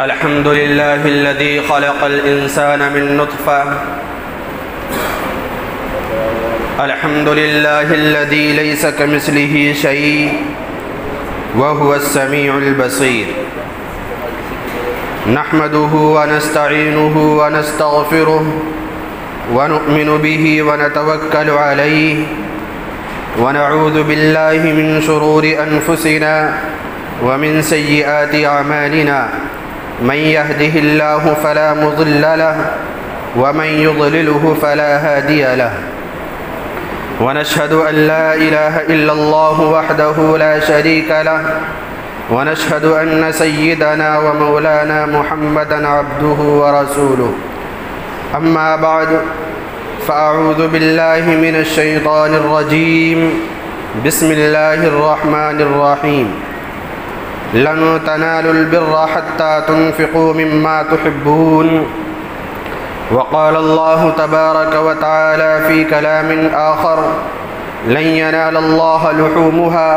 الحمد لله الذي خلق الإنسان من نطفة. الحمد لله الذي ليس كمثله شيء وهو السميع البصير. نحمده ونستعينه ونستغفره ونؤمن به ونتوكل عليه ونعوذ بالله من شرور أنفسنا ومن سيئات أعمالنا. من يهده الله فلا مضل له ومن يضلله فلا هادي له. ونشهد أن لا إله إلا الله وحده لا شريك له ونشهد أن سيدنا ومولانا محمدا عبده ورسوله. أما بعد فأعوذ بالله من الشيطان الرجيم. بسم الله الرحمن الرحيم. لن تنالوا البر حتى تنفقوا مما تحبون. وقال الله تبارك وتعالى في كلام آخر: لن ينال الله لحومها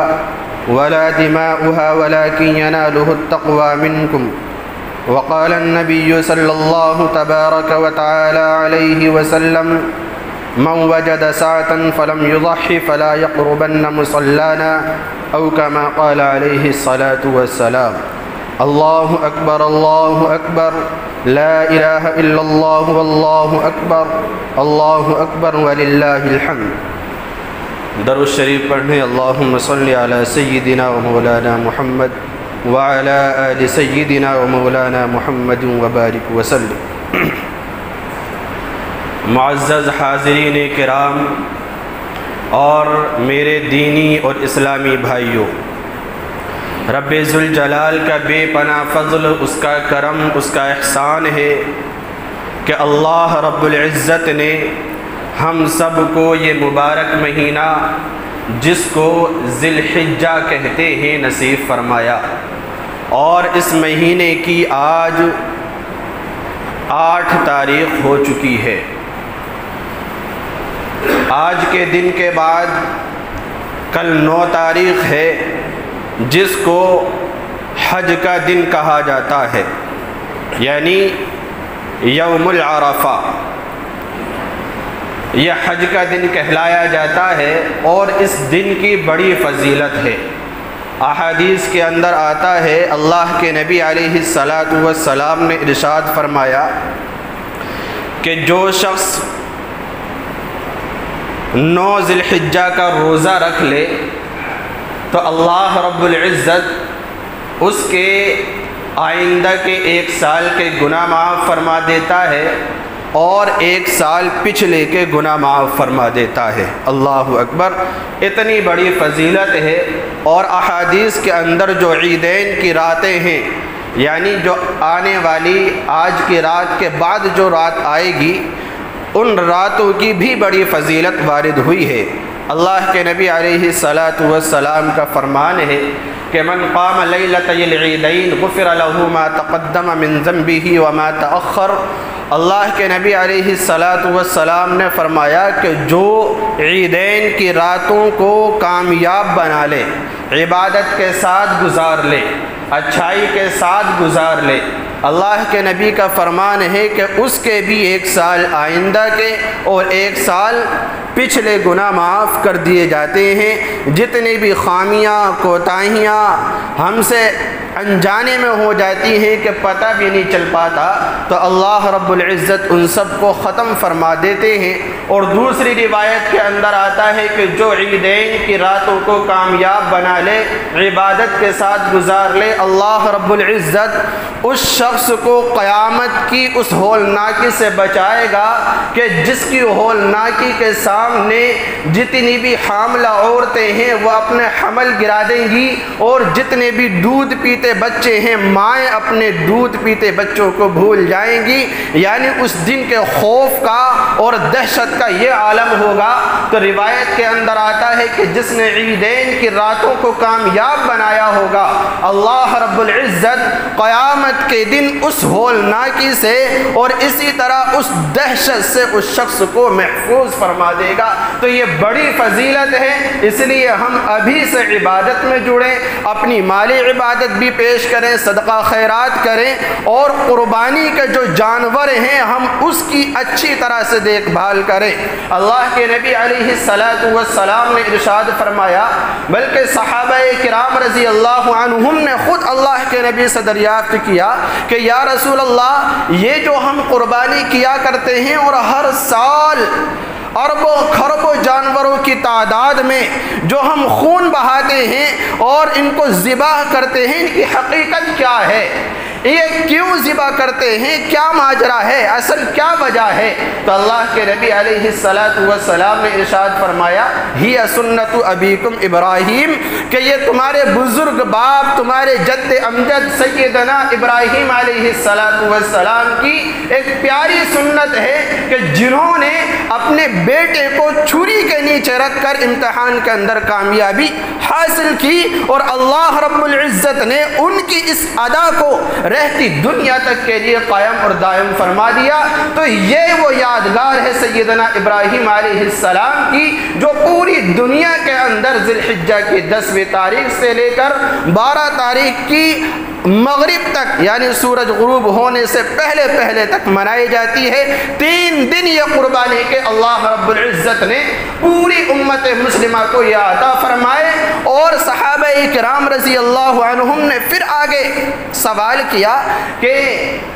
ولا دماؤها ولكن يناله التقوى منكم. وقال النبي صلى الله تبارك وتعالى عليه وسلم: من وجد سعة فلم يضحي فلا يقربن مصلانا، أو كما قال عليه الصلاة والسلام. الله أكبر الله أكبر، لا إله إلا الله والله أكبر، الله أكبر وللہ الحمد. درود شریف پڑھنے اللہم صلی علی سیدنا و مولانا محمد وعلی آل سیدنا و مولانا محمد وبارک وسلم. معزز حاضرین کرام اور میرے دینی اور اسلامی بھائیوں، رب ذوالجلال کا بے پناہ فضل، اس کا کرم، اس کا احسان ہے کہ اللہ رب العزت نے ہم سب کو یہ مبارک مہینہ جس کو ذی الحجہ کہتے ہیں نصیب فرمایا، اور اس مہینے کی آج 8 تاریخ ہو چکی ہے. آج کے دن کے بعد کل 9 تاریخ ہے، جس کو حج کا دن کہا جاتا ہے، یعنی یوم العرفہ. یہ حج کا دن کہلایا جاتا ہے اور اس دن کی بڑی فضیلت ہے. احادیث کے اندر آتا ہے، اللہ کے نبی علیہ السلام نے ارشاد فرمایا کہ جو شخص 9 ذی الحجہ کا روزہ رکھ لے تو اللہ رب العزت اس کے آئندہ کے 1 سال کے گناہ معاف فرما دیتا ہے اور 1 سال پچھلے کے گناہ معاف فرما دیتا ہے. اللہ اکبر. اتنی بڑی فضیلت ہے. اور احادیث کے اندر جو عیدین کی راتیں ہیں، یعنی جو آنے والی آج کی رات کے بعد جو رات آئے گی، ان راتوں کی بھی بڑی فضیلت وارد ہوئی ہے. اللہ کے نبی علیہ السلام کا فرمان ہے کہ من قام لیلۃ العیدین غفر له ما تقدم من ذنبه وما تأخر. اللہ کے نبی علیہ السلام نے فرمایا کہ جو عیدین کی راتوں کو کامیاب بنا لے، عبادت کے ساتھ گزار لے، اچھائی کے ساتھ گزار لے، اللہ کے نبی کا فرمان ہے کہ اس کے بھی 1 سال آئندہ کے اور 1 سال پچھلے گناہ معاف کر دیے جاتے ہیں. جتنی بھی خامیاں، کوتاہیاں ہم سے انجانے میں ہو جاتی ہیں کہ پتہ بھی نہیں چل پاتا، تو اللہ رب العزت ان سب کو ختم فرما دیتے ہیں. اور دوسری روایت کے اندر آتا ہے کہ جو عیدین کی راتوں کو کامیاب بنا لے، عبادت کے ساتھ گزار لے، اللہ رب العزت اس شخص کو قیامت کی اس ہولناکی سے بچائے گا کہ جس کی ہولناکی کے سامنے جتنی بھی حاملہ عورتیں ہیں وہ اپنے حمل گرا دیں گی، اور جتنے بھی دودھ پیتے بچے ہیں مائیں اپنے دودھ پیتے بچوں کو بھول جائیں گی. یعنی اس دن کے خوف کا اور دہشت کا یہ عالم ہوگا. تو روایت کے اندر آتا ہے کہ جس نے عیدین کی راتوں کو کامیاب بنایا ہوگا، اللہ رب العزت قیامت کے دن لیکن اس ہولناکی سے اور اسی طرح اس دہشت سے اس شخص کو محفوظ فرما دے گا۔ تو یہ بڑی فضیلت ہے، اس لیے ہم ابھی سے عبادت میں جڑیں، اپنی مالی عبادت بھی پیش کریں، صدقہ خیرات کریں، اور قربانی کے جو جانور ہیں ہم اس کی اچھی طرح سے دیکھ بھال کریں۔ اللہ کے نبی علیہ السلام نے ارشاد فرمایا، بلکہ صحابہ کرام رضی اللہ عنہم نے خود اللہ کے نبی سے دریافت کیا کہ یا رسول اللہ، یہ جو ہم قربانی کیا کرتے ہیں اور ہر سال اربوں خربوں جانوروں کی تعداد میں جو ہم خون بہاتے ہیں اور ان کو ذبح کرتے ہیں، ان کی حقیقت کیا ہے؟ یہ کیوں ذبح کرتے ہیں؟ کیا ماجرا ہے؟ اصل کیا وجہ ہے؟ تو اللہ کے نبی علیہ السلام نے ارشاد فرمایا، ہی سنت ابیکم ابراہیم، کہ یہ تمہارے بزرگ باپ، تمہارے جد امجد سیدنا ابراہیم علیہ السلام کی ایک پیاری سنت ہے کہ جنہوں نے اپنے بیٹے کو چھری کے نیچے رکھ کر امتحان کے اندر کامیابی حاصل کی، اور اللہ رب العزت نے ان کی اس ادا کو رہتی دنیا تک کے لیے قائم اور دائم فرما دیا۔ تو یہ وہ یادگار ہے سیدنا ابراہیم علیہ السلام کی، جو پوری دنیا کے اندر ذی الحجہ کی 10ویں تاریخ سے لے کر 12 تاریخ کی مغرب تک، یعنی سورج غروب ہونے سے پہلے تک منائی جاتی ہے۔ 3 دن یہ قربانی کے اللہ رب العزت نے پوری امت مسلمہ کو یہ عطا فرمائے، اور صحابہ کرام رضی اللہ عنہم نے پھر آگے سوال کیا کہ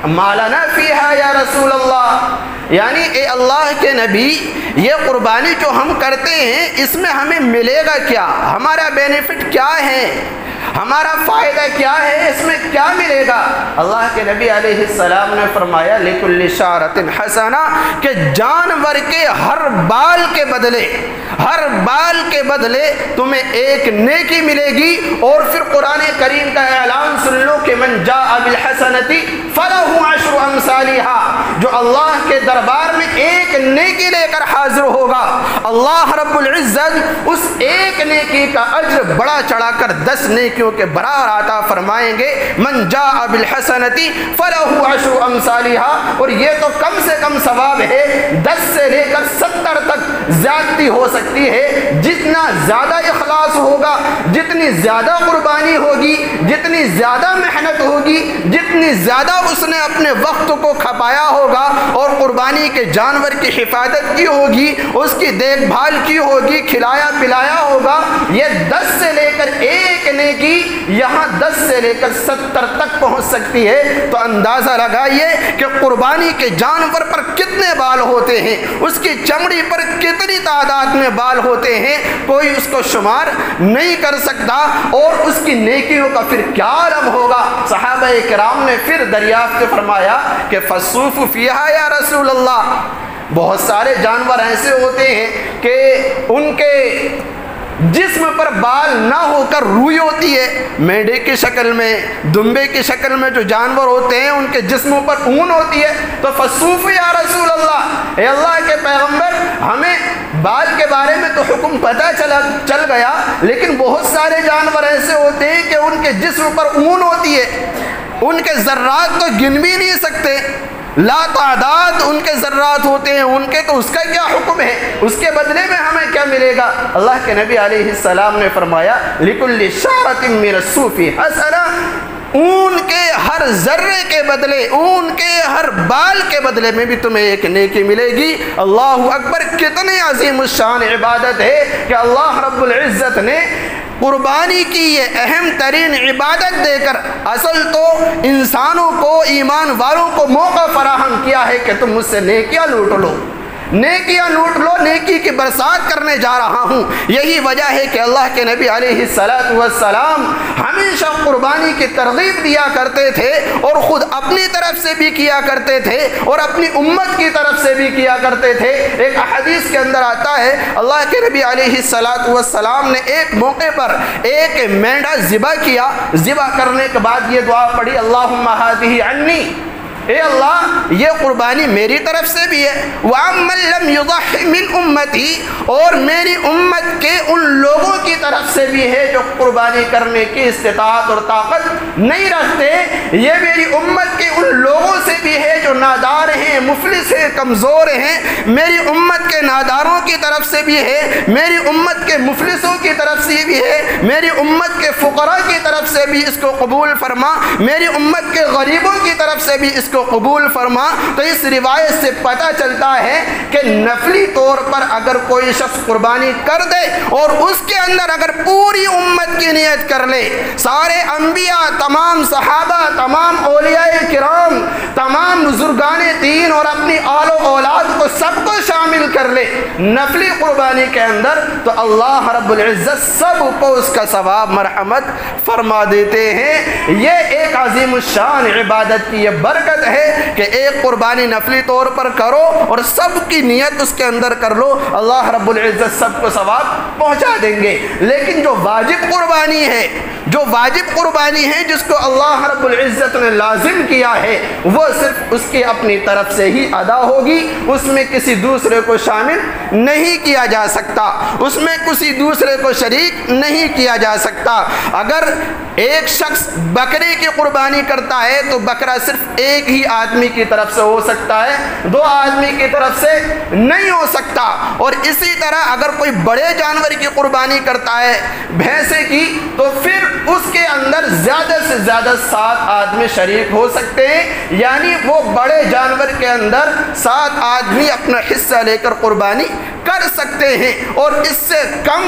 مالنا فیہا یا رسول اللہ، یعنی اے اللہ کے نبی، یہ قربانی جو ہم کرتے ہیں اس میں ہمیں ملے گا کیا؟ ہمارا بینیفٹ کیا ہے؟ ہمارا فائدہ کیا ہے؟ اس میں کیا ملے گا؟ اللہ کے نبی علیہ السلام نے فرمایا، لِكُلِّ شَعْرَةٍ حَسَنَةٍ، کہ جانور کے ہر بال کے بدلے تمہیں ایک نیکی ملے گی۔ اور پھر قرآن کریم کا اعلان سن لو کہ من جاء بالحسنۃ فلہ عشر امثالها، جو اللہ کے دربار میں ایک نیکی لے کر حاضر ہوگا، اللہ رب العزت اس ایک نیکی کا اجر بڑا چڑھا کر 10 نیکیوں کے برابر عطا فرمائیں گے۔ من جاء بالحسنۃ فلہ عشر امثالها، اور یہ تو کم سے کم ثواب ہے، 10 سے لے کر 70 تک زیادتی ہو سکتی ہے۔ جتنا زیادہ اخلاص ہوگا، جتنی زیادہ قربانی ہوگی، جتنی زیادہ محنت ہوگی، جتنی زیادہ اس نے اپنے وقت کو کھپایا ہوگا اور قربانی کے جانور کی حفاظت کی ہوگی، اس کی دیکھ بھال کی ہوگی، کھلایا پلایا ہوگا، یہ 10 سے لے کر ایک نیکی یہاں 10 سے لے کر 70 تک پہنچ سکتی ہے۔ تو اندازہ لگائیے کہ قربانی کے جانور پر کتنے بال ہوتے ہیں، اس کی چمڑی پر کتنی تعداد میں بال ہوتے ہیں، کوئی اس کو شمار نہیں کر سکتا، اور اس کی نیکیوں کا پھر کیا عالم ہوگا۔ صحابہ کرام نے پھر دریافت فرمایا کہ فصوف فیہا یا رسول اللہ، بہت سارے جانور ایسے ہوتے ہیں کہ ان کے جسم پر بال نہ ہو کر روئی ہوتی ہے، میڈے کی شکل میں، دمبے کی شکل میں جو جانور ہوتے ہیں ان کے جسموں پر اون ہوتی ہے۔ تو فصوف یا رسول اللہ، اے اللہ کے پیغمبر، ہمیں بال کے بارے میں تو حکم پتہ چل گیا، لیکن بہت سارے جانور ایسے ہوتے ہیں کہ ان کے جسم پر اون ہوتی ہے، ان کے ذرات تو گن بھی نہیں سکتے، لا تعداد ان کے ذرات ہوتے ہیں ان کے، تو اس کا کیا حکم ہے؟ اس کے بدلے میں ہمیں کیا ملے گا؟ اللہ کے نبی علیہ السلام نے فرمایا، لِكُلِّ شَعْرَةٍ مِّنَ الصُّوفِ حَسَنَةٌ، اون کے ہر ذرے کے بدلے، اون کے ہر بال کے بدلے میں بھی تمہیں ایک نیکی ملے گی۔ اللہ اکبر! کتنی عظیم الشان عبادت ہے کہ اللہ رب العزت نے قربانی کی یہ اہم ترین عبادت دے کر اصل تو انسانوں کو، ایمان والوں کو موقع فراہم کیا ہے کہ تم مجھ سے نیکیاں لوٹ لو، نیکیاں لوٹ لو، نیکی کی برسات کرنے جا رہا ہوں۔ یہی وجہ ہے کہ اللہ کے نبی علیہ السلام ہمیشہ قربانی کی ترغیب دیا کرتے تھے، اور خود اپنی طرف سے بھی کیا کرتے تھے اور اپنی امت کی طرف سے بھی کیا کرتے تھے۔ ایک حدیث کے اندر آتا ہے، اللہ کے نبی علیہ السلام نے ایک موقع پر ایک مینڈا ذبح کیا، ذبح کرنے کے بعد یہ دعا پڑھی، اللہم ہذہ عنی، اے اللہ یہ قربانی میری طرف سے بھی ہے، وَأَمَّن لَّمْ يُضَحِّ مِنْ أُمَّتِي، اور میری امت کے ان لوگوں کی طرف سے بھی ہے جو قربانی کرنے کی استطاعت اور طاقت نہیں رکھتے، یہ میری امت کے ان لوگوں سے بھی ہے جو نادار ہیں، مفلس ہیں، کمزور ہیں، میری امت کے ناداروں کی طرف سے بھی ہے، میری امت کے مفلسوں کی طرف سے بھی ہے، میری امت کے فقراء کی طرف سے بھی اس کو قبول فرما، میری امت کے غریبوں کی طرف سے بھی اس کو قبول فرما۔ تو اس روایت سے پتہ چلتا ہے کہ نفلی طور پر اگر کوئی شخص قربانی کر دے اور اس کے اندر اگر پوری امت کی نیت کر لے، سارے انبیاء، تمام صحابہ، تمام اولیاء کرام، تمام بزرگان دین اور اپنی آل و اولاد کو سب کو شامل کر لے نفلی قربانی کے اندر، تو اللہ رب العزت سب کو اس کا ثواب مرحمت فرما دیتے ہیں۔ یہ ایک عظیم الشان عبادت کی یہ برکت ہے کہ ایک قربانی نفلی طور پر کرو اور سب کی نیت اس کے اندر کر لو، اللہ رب العزت سب کو ثواب پہنچا دیں گے۔ لیکن جو واجب قربانی ہے، جو واجب قربانی ہے جس کو اللہ رب العزت نے لازم کیا ہے، وہ صرف اس کی اپنی طرف سے ہی ادا ہوگی، اس میں کسی دوسرے کو شامل نہیں کیا جا سکتا، اس میں کسی دوسرے کو شریک نہیں کیا جا سکتا۔ اگر ایک شخص بکرے کی قربانی کرتا ہے تو بکرا صرف ایک ہی آدمی کی طرف سے ہو سکتا ہے، دو آدمی کی طرف سے نہیں ہو سکتا۔ اور اسی طرح اگر کوئی بڑے جانور کی قربانی کرتا ہے، بھینسے کی، تو پھر اس کے اندر زیادہ سے زیادہ 7 آدمی شریک ہو سکتے ہیں، یعنی وہ بڑے جانور کے اندر 7 آدمی اپنا حصہ لے کر قربانی کر سکتے ہیں، اور اس سے کم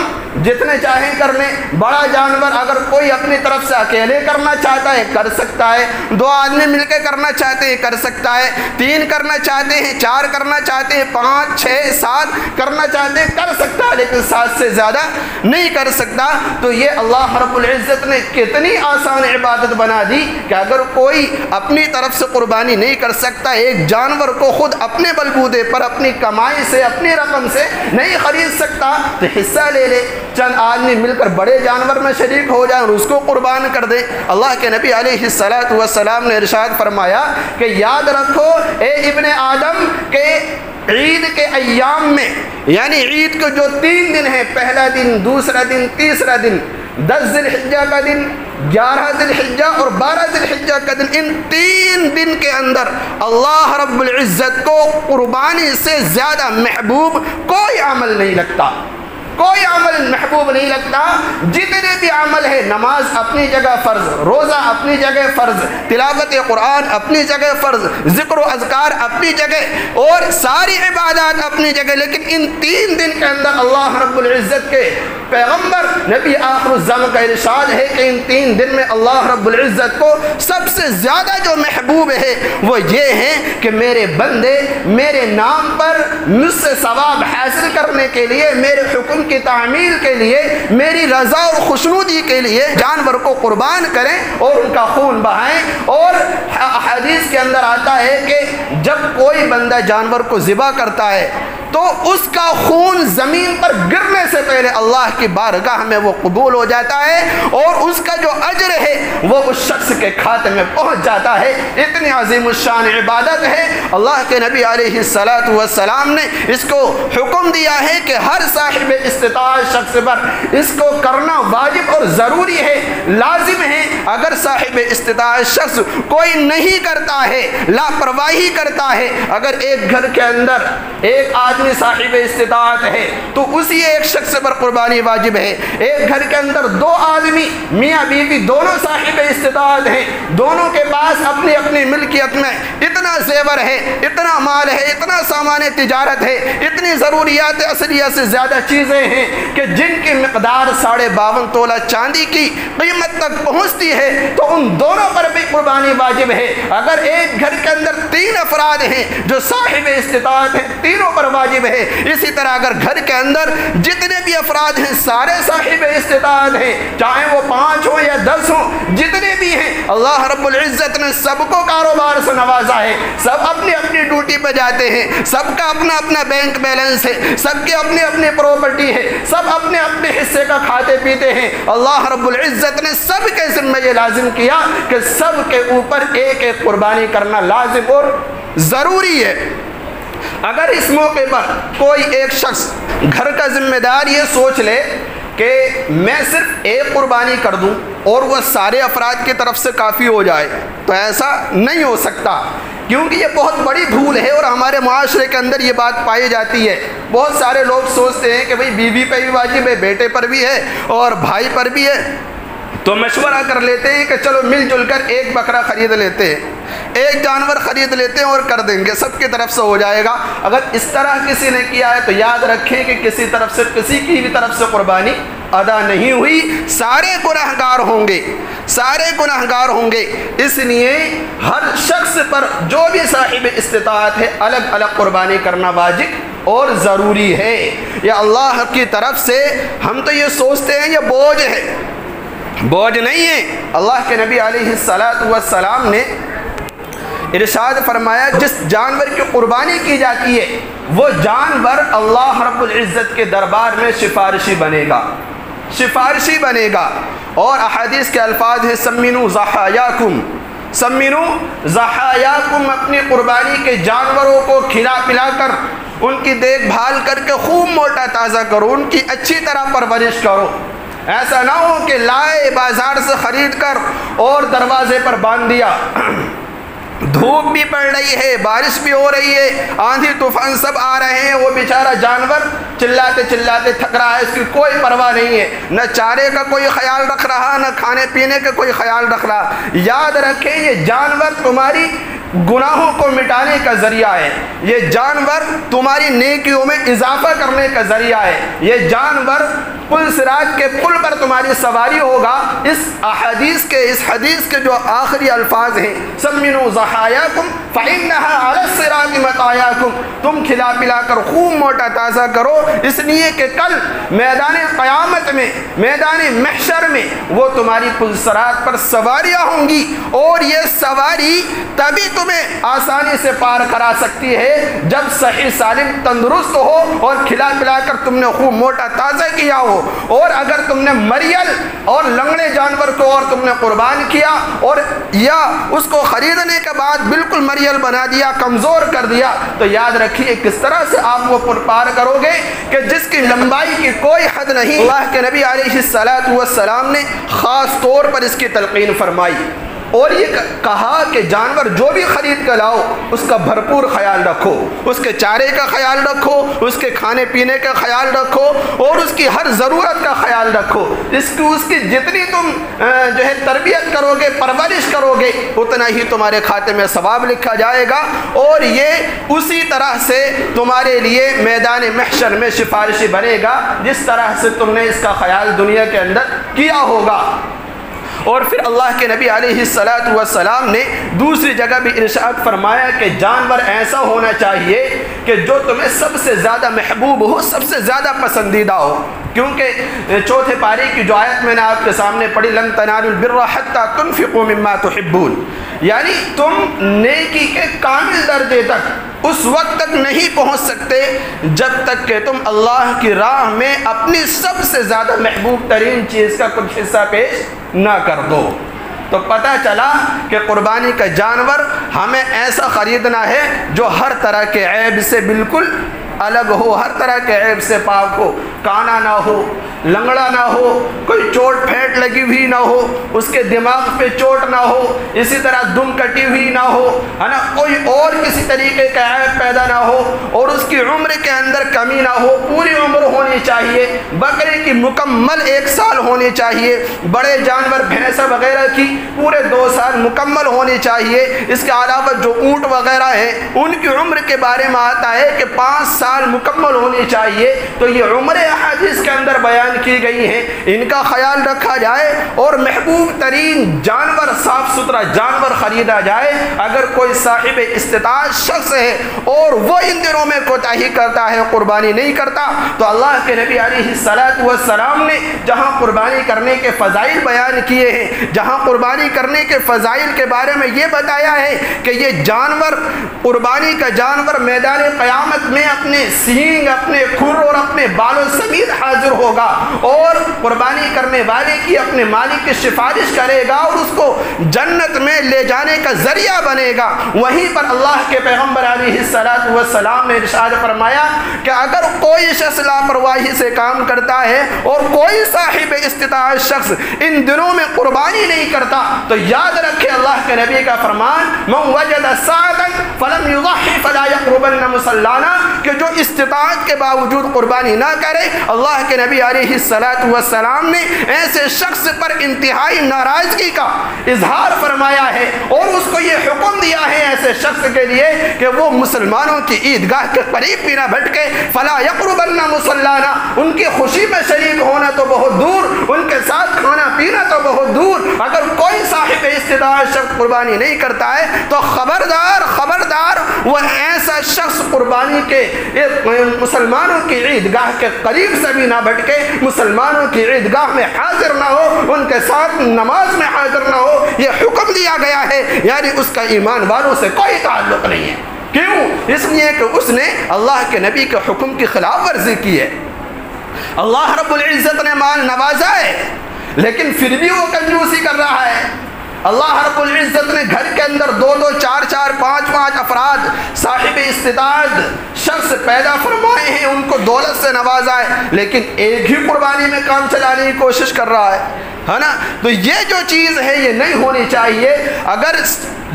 جتنے چاہیں کر لیں۔ بڑا جانور اگر کوئی اپنی طرف سے اکیلے کرنا چاہتا ہے کر سکتا ہے، 2 آدمی مل کے کرنا چاہتے ہیں کر سکتا ہے، 3 کرنا چاہتے ہیں، 4 کرنا چاہتے ہیں، 5 6 7 کرنا چاہتے ہیں کر سکتا ہے، لیکن 7 سے زیادہ نہیں کر سکتا۔ تو یہ اللہ رب العزت نے کتنی آسان عبادت بنا دی کہ اگر کوئی اپنی طرف سے قربانی نہیں کر سکتا، ایک جانور کو خود اپنے بلبوتے پر اپنی کمائی سے اپنی رقم سے نہیں خرید سکتا تو حصہ لے لے، چند آدمی مل کر بڑے جانور میں شریک ہو جائیں اور اس کو قربان کر دیں۔ اللہ کے نبی علیہ السلام نے ارشاد فرمایا کہ یاد رکھو اے ابن آدم کہ عید کے ایام میں، یعنی عید کو جو 3 دن ہیں، پہلا دن، دوسرا دن، تیسرا دن، 10 ذی الحجہ کا دن، 11 ذی الحجہ اور 12 ذی الحجہ کا دن، ان 3 دن کے اندر اللہ رب العزت کو قربانی سے زیادہ محبوب کوئی عمل نہیں لگتا، کوئی عمل محبوب نہیں لگتا۔ جتنے بھی عمل ہے، نماز اپنی جگہ فرض، روزہ اپنی جگہ فرض، تلاوت قرآن اپنی جگہ فرض، ذکر و اذکار اپنی جگہ، اور ساری عبادات اپنی جگہ، لیکن ان 3 دن کے اندر اللہ رب العزت کے پیغمبر نبی آخر الزمان کا ارشاد ہے کہ ان 3 دن میں اللہ رب العزت کو سب سے زیادہ جو محبوب ہے وہ یہ ہے کہ میرے بندے میرے نام پر مجھ سے ثواب حاصل کرنے کے لیے، میرے حکم کی تعمیل کے لیے، میری رضا اور خوشنودی کے لیے جانور کو قربان کریں اور ان کا خون بہائیں۔ اور حدیث کے اندر آتا ہے کہ جب کوئی بندہ جانور کو ذبح کرتا ہے تو اس کا خون زمین پر گرنے سے پہلے اللہ کی بارگاہ میں وہ قبول ہو جاتا ہے اور اس کا جو اجر ہے وہ اس شخص کے کھاتے میں پہنچ جاتا ہے۔ اتنی عظیم الشان عبادت ہے۔ اللہ کے نبی علیہ السلام نے اس کو حکم دیا ہے کہ ہر صاحب استطاعت شخص پر اس کو کرنا واجب اور ضروری ہے، لازم ہے۔ اگر صاحب استطاعت شخص کوئی نہیں کرتا ہے، لاپرواہی کرتا ہے، اگر ایک گھر کے اندر ایک آدمی صاحب استطاعت ہے تو اسی ایک شخص پر قربانی واجب ہے۔ ایک گھر کے اندر 2 آدمی میاں بیوی دونوں صاحب استطاعت ہیں، دونوں کے پاس اپنی اپنی ملکیت میں اتنا زیور ہے، اتنا مال ہے، اتنا سامان تجارت ہے، اتنی ضروریات اصلیہ سے زیادہ چیزیں ہیں کہ جن کی مقدار 52.5 تولہ چاندی کی قیمت تک پہنچتی ہے، تو ان دونوں پر بھی قربانی واجب ہے۔ اگر ایک گھر کے اندر 3 افراد ہیں جو صاحب استطاعت ہیں، تینوں پر واجب ہے۔ اسی طرح اگر گھر کے اندر جتنے بھی افراد ہیں سارے صاحب استطاعت ہیں، چاہے وہ 5 ہوں یا 10 ہوں، جتنے بھی ہیں اللہ رب العزت نے سب کو کاروبار سے نوازا ہے، سب اپنی اپنی ڈیوٹی پہ جاتے ہیں، سب کا اپنا اپنا بینک بیلنس ہے، سب کے اپنے اپنے پراپرٹی ہے، سب اپنے اپنے حصے کا کھاتے پیتے ہیں۔ اللہ رب العزت نے سب کے ذمہ یہ لازم کیا کہ سب کے اوپر ایک ایک قربانی کرنا لازم اور ضروری ہے۔ اگر اس موقع پر کوئی ایک شخص گھر کا ذمہ دار یہ سوچ لے کہ میں صرف ایک قربانی کر دوں اور وہ سارے افراد کی طرف سے کافی ہو جائے، تو ایسا نہیں ہو سکتا، کیونکہ یہ بہت بڑی بھول ہے اور ہمارے معاشرے کے اندر یہ بات پائی جاتی ہے۔ بہت سارے لوگ سوچتے ہیں کہ بھئی بیوی پہ بھی واجب ہے، بیٹے پر بھی ہے اور بھائی پر بھی ہے، تو مشورہ کر لیتے ہیں کہ چلو مل جل کر ایک بکرا خرید لیتے ہیں، ایک جانور خرید لیتے ہیں اور کر دیں گے، سب کی طرف سے ہو جائے گا۔ اگر اس طرح کسی نے کیا ہے تو یاد رکھیں کہ کسی طرف سے کسی کی بھی طرف سے قربانی ادا نہیں ہوئی، سارے گنہگار ہوں گے، سارے گنہگار ہوں گے۔ اس لیے ہر شخص پر جو بھی صاحب استطاعت ہے الگ الگ قربانی کرنا واجب اور ضروری ہے۔ یا اللہ کی طرف سے ہم تو یہ سوچتے ہیں یہ بوجھ ہے، بوجھ نہیں ہے۔ اللہ کے نبی علیہ السلام نے ارشاد فرمایا جس جانور کی قربانی کی جاتی ہے وہ جانور اللہ رب العزت کے دربار میں سفارشی بنے گا، سفارشی بنے گا۔ اور احادیث کے الفاظ ہیں سمنوا ضحایاکم، سمنوا ضحایاکم، اپنی قربانی کے جانوروں کو کھلا پلا کر ان کی دیکھ بھال کر کے خوب موٹا تازہ کرو، ان کی اچھی طرح پرورش کرو۔ ایسا نہ ہو کہ لائے بازار سے خرید کر اور دروازے پر باندھ دیا، دھوپ بھی پڑ رہی ہے، بارش بھی ہو رہی ہے، آندھی طوفان سب آ رہے ہیں، وہ بیچارہ جانور چلاتے چلاتے تھک رہا ہے، اس کی کوئی پرواہ نہیں ہے، نہ چارے کا کوئی خیال رکھ رہا، نہ کھانے پینے کا کوئی خیال رکھ رہا۔ یاد رکھیں یہ جانور تمہاری گناہوں کو مٹانے کا ذریعہ ہے، یہ جانور تمہاری نیکیوں میں اضافہ کرنے کا ذریعہ ہے، یہ جانور پل صراط کے پل پر تمہاری سواری ہوگا۔ اس حدیث کے جو آخری الفاظ ہیں سمنوا ضحایاکم فإنها علی الصراط مطایاکم، تم کھلا پلا کر خوب موٹا تازہ کرو، اس لیے کہ کل میدان قیامت میں، میدان محشر میں وہ تمہاری پل صراط پر سواریاں ہوں گی، اور یہ سواری تبھی تمہیں آسانی سے پار کرا سکتی ہے جب صحیح سالم تندرست ہو اور کھلا پلا کر تم نے خوب موٹا تازہ کیا ہو۔ اور اگر تم نے مریل اور لنگڑے جانور کو اور تم نے قربان کیا اور یا اس کو خریدنے کے بعد بالکل مریل بنا دیا، کمزور کر دیا، تو یاد رکھیے کس طرح سے آپ وہ پار کرو گے کہ جس کی لمبائی کی کوئی حد نہیں۔ اللہ کے نبی علیہ السلام نے خاص طور پر اس کی تلقین فرمائی اور یہ کہا کہ جانور جو بھی خرید کر لاؤ اس کا بھرپور خیال رکھو، اس کے چارے کا خیال رکھو، اس کے کھانے پینے کا خیال رکھو اور اس کی ہر ضرورت کا خیال رکھو۔ اس کی جتنی تم جو ہے تربیت کرو گے، پرورش کرو گے، اتنا ہی تمہارے کھاتے میں ثواب لکھا جائے گا، اور یہ اسی طرح سے تمہارے لیے میدان محشر میں سفارشی بنے گا جس طرح سے تم نے اس کا خیال دنیا کے اندر کیا ہوگا۔ اور پھر اللہ کے نبی علیہ السلام نے دوسری جگہ بھی ارشاد فرمایا کہ جانور ایسا ہونا چاہیے کہ جو تمہیں سب سے زیادہ محبوب ہو، سب سے زیادہ پسندیدہ ہو، کیونکہ چوتھے پارے کی جو آیت میں نے آپ کے سامنے پڑھی لن تنالوا البر حتى تنفقوا مما تحبون، یعنی تم نیکی کے کامل درجے تک اس وقت تک نہیں پہنچ سکتے جب تک کہ تم اللہ کی راہ میں اپنی سب سے زیادہ محبوب ترین چیز کا کچھ حصہ پیش نہ کر دو۔ تو پتہ چلا کہ قربانی کا جانور ہمیں ایسا خریدنا ہے جو ہر طرح کے عیب سے بالکل الگ ہو، ہر طرح کے عیب سے پاک ہو، کانا نہ ہو، لنگڑا نہ ہو، کوئی چوٹ پھینٹ لگی ہوئی نہ ہو، اس کے دماغ پہ چوٹ نہ ہو، اسی طرح دم کٹی ہوئی نہ ہو، ہے نا، کوئی اور کسی طریقے کا عیب پیدا نہ ہو، اور اس کی عمر کے اندر کمی نہ ہو، پوری عمر ہونی چاہیے، بکرے کی مکمل 1 سال ہونی چاہیے، بڑے جانور بھینسا وغیرہ کی پورے 2 سال مکمل ہونی چاہیے۔ اس کے علاوہ جو اونٹ وغیرہ ہیں ان کی عمر کے بارے میں آتا ہے کہ 5 سال اعمال مکمل ہونی چاہیے، تو یہ عمرے احادیث کے اندر بیان کی گئی ہیں، ان کا خیال رکھا جائے اور محبوب ترین جانور، صاف ستھرا جانور خریدا جائے۔ اگر کوئی صاحب استطاعت شخص ہے اور وہ ان دنوں میں کوتاہی کرتا ہے، قربانی نہیں کرتا، تو اللہ کے نبی علیہ السلام نے جہاں قربانی کرنے کے فضائل بیان کیے ہیں، جہاں قربانی کرنے کے فضائل کے بارے میں یہ بتایا ہے کہ یہ جانور، قربانی کا جانور میدان قیامت میں اپنے سینگ، اپنے کھر اور اپنے بالوں سمیت حاضر ہوگا اور قربانی کرنے والے کی اپنے مالک کی سفارش کرے گا اور اس کو جنت میں لے جانے کا ذریعہ بنے گا۔ وہیں پر اللہ کے پیغمبر علیہ السلام نے ارشاد فرمایا کہ اگر کوئی شخص لاپرواہی سے کام کرتا ہے اور کوئی صاحب استطاعت شخص ان دنوں میں قربانی نہیں کرتا، تو یاد رکھے اللہ کے نبی کا فرمان، من وجد ساعتا فلم یضحی فلا یقربن مصلانا، کہ جو استطاعت کے باوجود قربانی نہ کرے، اللہ کے نبی علیہ السلام نے ایسے شخص پر انتہائی ناراضگی کا اظہار فرمایا ہے اور اس کو یہ حکم دیا ہے ایسے شخص کے لیے کہ وہ مسلمانوں کی عیدگاہ کے قریب بھی نہ بھٹکے، فلا یقربن مصلانا، ان کی خوشی میں شریک ہونا تو بہت دور، ان کے ساتھ کھانا پینا تو بہت دور۔ اگر کوئی صاحب استطاعت شخص قربانی نہیں کرتا ہے تو خبردار وہ ایسا شخص قربانی کے مسلمانوں کی عیدگاہ کے قریب سے بھی نہ بھٹکے، مسلمانوں کی عیدگاہ میں حاضر نہ ہو، ان کے ساتھ نماز میں حاضر نہ ہو۔ یہ حکم دیا گیا ہے، یعنی اس کا ایمان والوں سے کوئی تعلق نہیں ہے۔ کیوں؟ اس لیے کہ اس نے اللہ کے نبی کے حکم کی خلاف ورزی کی ہے۔ اللہ رب العزت نے مال نوازا ہے لیکن پھر بھی وہ کنجوسی کر رہا ہے۔ اللہ رب العزت نے گھر کے اندر 2 4 5 افراد صاحب استطاعت شخص پیدا فرمائے ہیں، ان کو دولت سے نوازا ہے، لیکن ایک ہی قربانی میں کام چلانے کی کوشش کر رہا ہے نا۔ تو یہ جو چیز ہے یہ نہیں ہونی چاہیے۔ اگر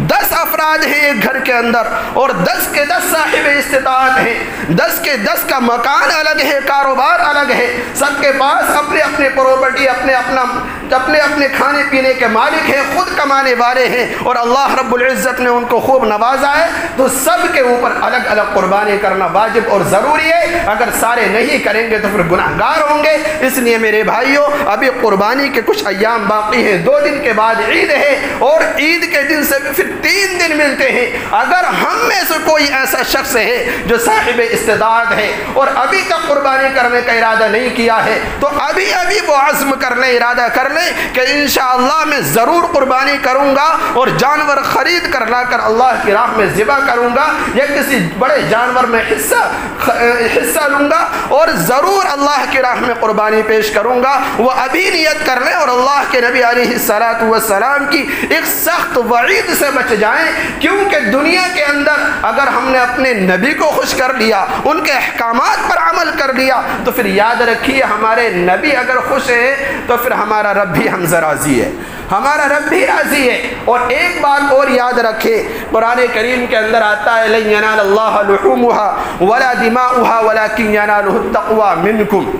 10 افراد ہیں ایک گھر کے اندر اور 10 کے 10 صاحب استطاعت ہیں، 10 کے 10 کا مکان الگ ہے، کاروبار الگ ہے، سب کے پاس اپنے اپنے پراپرٹی، اپنے کھانے پینے کے مالک ہیں، خود کمانے والے ہیں، اور اللہ رب العزت نے ان کو خوب نوازا ہے، تو سب کے اوپر الگ الگ قربانی کرنا واجب اور ضروری ہے۔ اگر سارے نہیں کریں گے تو پھر گناہ گار ہوں گے۔ اس لیے میرے بھائیوں، ابھی قربانی کے کچھ ایام باقی ہیں، 2 دن کے بعد عید ہے اور عید کے دن سے پھر 3 دن ملتے ہیں۔ اگر ہم میں سے کوئی ایسا شخص ہے جو صاحب استطاعت ہے اور ابھی تک قربانی کرنے کا ارادہ نہیں کیا ہے، تو ابھی وہ عزم کر لیں، ارادہ کر لیں کہ انشاءاللہ میں ضرور قربانی کروں گا اور جانور خرید کر لا کر اللہ کی راہ میں ذبح کروں گا یا کسی بڑے جانور میں حصہ لوں گا اور ضرور اللہ کی راہ میں قربانی پیش کروں گا۔ وہ ابھی نیت کر لیں اور اللہ کے نبی علیہ السلام کی ایک سخت وعید سے بچ جائیں، کیونکہ دنیا کے اندر اگر ہم نے اپنے نبی کو خوش کر لیا، ان کے احکامات پر عمل کر لیا، تو پھر یاد رکھیے ہمارے نبی اگر خوش ہے تو پھر ہمارا رب بھی ہم سے راضی ہے، ہمارا رب بھی راضی ہے۔ اور ایک بات اور یاد رکھے، قرآن کریم کے اندر آتا ہے لن ینال اللہ لحومها ولا دماؤها ولكن يناله التقوى منكم،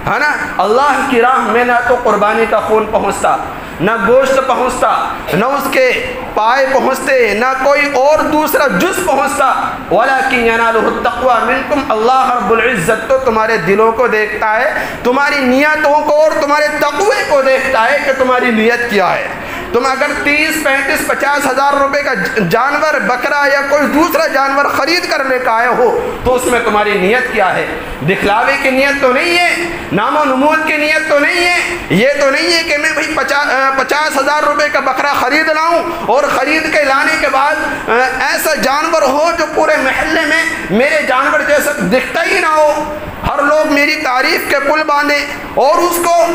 ہے نا۔ اللہ کی راہ میں نہ تو قربانی کا خون پہنچتا، نہ گوشت پہنچتا، نہ اس کے پائے پہنچتے، نہ کوئی اور دوسرا جز پہنچتا، وَلَكِنْ يَنَالُهُ التَّقْوَى مِنْكُمْ، اللہ رب العزت تو تمہارے دلوں کو دیکھتا ہے، تمہاری نیتوں کو اور تمہارے تقوی کو دیکھتا ہے کہ تمہاری نیت کیا ہے۔ تم اگر 30 35 50 ہزار روپے کا جانور، بکرا یا کوئی دوسرا جانور خرید کر لے کے آئے ہو تو اس میں تمہاری نیت کیا ہے؟ دکھلاوے کی نیت تو نہیں ہے، نام و نمود کی نیت تو نہیں ہے، یہ تو نہیں ہے کہ میں بھائی 50 ہزار روپے کا بکرا خرید لاؤں اور خرید کے لانے کے بعد ایسا جانور ہو جو پورے محلے میں میرے جانور جیسا دکھتا ہی نہ ہو، ہر لوگ میری تعریف کے پل باندھے اور اس کو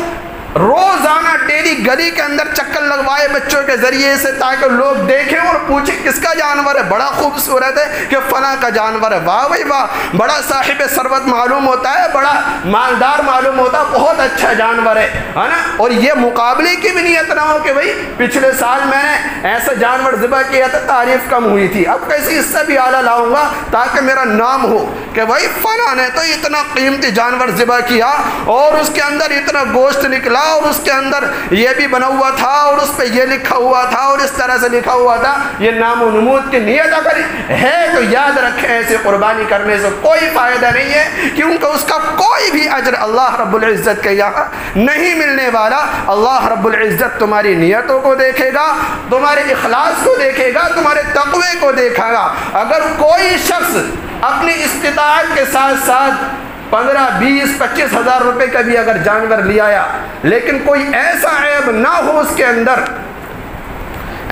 روزانہ ڈیلی گلی کے اندر چکر لگوائے بچوں کے ذریعے سے تاکہ لوگ دیکھیں اور پوچھیں کس کا جانور ہے، بڑا خوبصورت ہے کہ فلاں کا جانور ہے، واہ بھائی واہ، بڑا صاحب ثروت معلوم ہوتا ہے، بڑا مالدار معلوم ہوتا ہے، بہت اچھا جانور ہے نا۔ اور یہ مقابلے کی بھی نیت نہ ہو کہ بھائی پچھلے سال میں نے ایسا جانور ذبح کیا تھا، تعریف کم ہوئی تھی، اب کیسے اس سے بھی اعلیٰ لاؤں گا تاکہ میرا نام ہو کہ بھائی فلاں نے تو اتنا قیمتی جانور ذبح کیا اور اس کے اندر اتنا گوشت نکلا نکلا اور اس کے اندر یہ بھی بنا ہوا تھا اور اس پہ یہ لکھا ہوا تھا اور اس طرح سے لکھا ہوا تھا، یہ نام و نمود کی نیت اگر ہے تو یاد رکھیں ایسے قربانی کرنے سے کوئی فائدہ نہیں ہے، کیونکہ اس کا کوئی بھی اجر اللہ رب العزت کے یہاں نہیں ملنے والا۔ اللہ رب العزت تمہاری نیتوں کو دیکھے گا، تمہارے اخلاص کو دیکھے گا، تمہارے تقوی کو دیکھے گا۔ اگر کوئی شخص اپنی استطاعت کے ساتھ ساتھ 15 20 25 ہزار روپے کا بھی اگر جانور لے آیا، لیکن کوئی ایسا عیب نہ ہو اس کے اندر،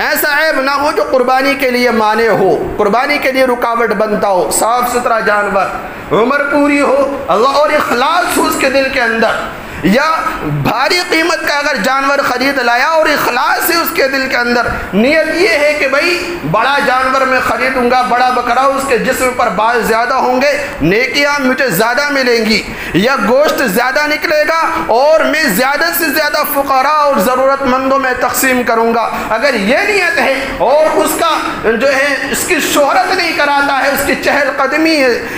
ایسا عیب نہ ہو جو قربانی کے لیے مانع ہو، قربانی کے لیے رکاوٹ بنتا ہو، صاف ستھرا جانور، عمر پوری ہو اللہ، اور اخلاص ہو اس کے دل کے اندر، یا بھاری قیمت کا اگر جانور خرید لایا اور اخلاص ہے اس کے دل کے اندر، نیت یہ ہے کہ بھئی بڑا جانور میں خریدوں گا، بڑا بکرا، اس کے جسم پر بال زیادہ ہوں گے، نیکیاں مجھے زیادہ ملیں گی، یا گوشت زیادہ نکلے گا اور میں زیادہ سے زیادہ فقراء اور ضرورت مندوں میں تقسیم کروں گا، اگر یہ نیت ہے اور اس کا جو ہے اس کی شہرت نہیں کراتا ہے، اس کی چہل قدمی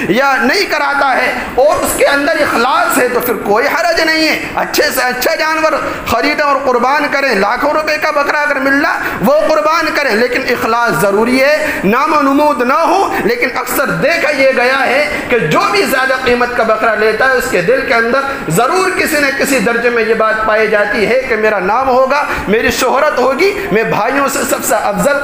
یا نہیں کراتا ہے اور اس کے اندر اخلاص ہے، تو پھر کوئی حرج نہیں ہے، اچھے سے اچھا جانور خریدیں اور قربان کریں، لاکھوں روپے کا بکرا اگر مل رہا وہ قربان کریں، لیکن اخلاص ضروری ہے، نام و نمود نہ ہو۔ لیکن اکثر دیکھا یہ گیا ہے کہ جو بھی زیادہ قیمت کا بکرا لیتا ہے اس کے دل کے اندر ضرور کسی نہ کسی درجے میں یہ بات پائی جاتی ہے کہ میرا نام ہوگا، میری شہرت ہوگی، میں بھائیوں سے سب سے افضل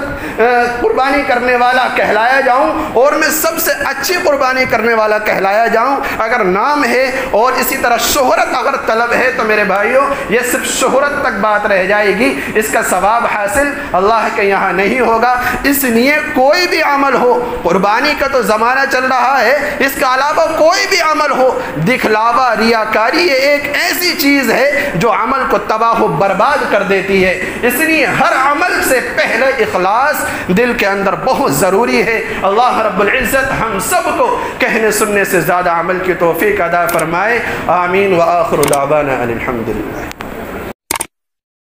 قربانی کرنے والا کہلایا جاؤں اور میں سب سے اچھی قربانی کرنے والا کہلایا جاؤں۔ اگر نام ہے اور اسی طرح شہرت اگر طلب ہے تو میرے بھائیوں یہ صرف شہرت تک بات رہ جائے گی، اس کا ثواب حاصل اللہ کے یہاں نہیں ہوگا۔ اس لیے کوئی بھی عمل ہو، قربانی کا تو زمانہ چل رہا ہے، اس کا علاوہ کوئی بھی عمل ہو، دکھلاوا، ریاکاری یہ ایک ایسی چیز ہے جو عمل کو تباہ و برباد کر دیتی ہے۔ اس لیے ہر عمل سے پہلے اخلاص دل کے اندر بہت ضروری ہے۔ اللہ رب العزت ہم سب کو کہنے سننے سے زیادہ عمل کی توفیق عطا فرمائے، آمین۔ وآخر دعوانا الحمدللہ۔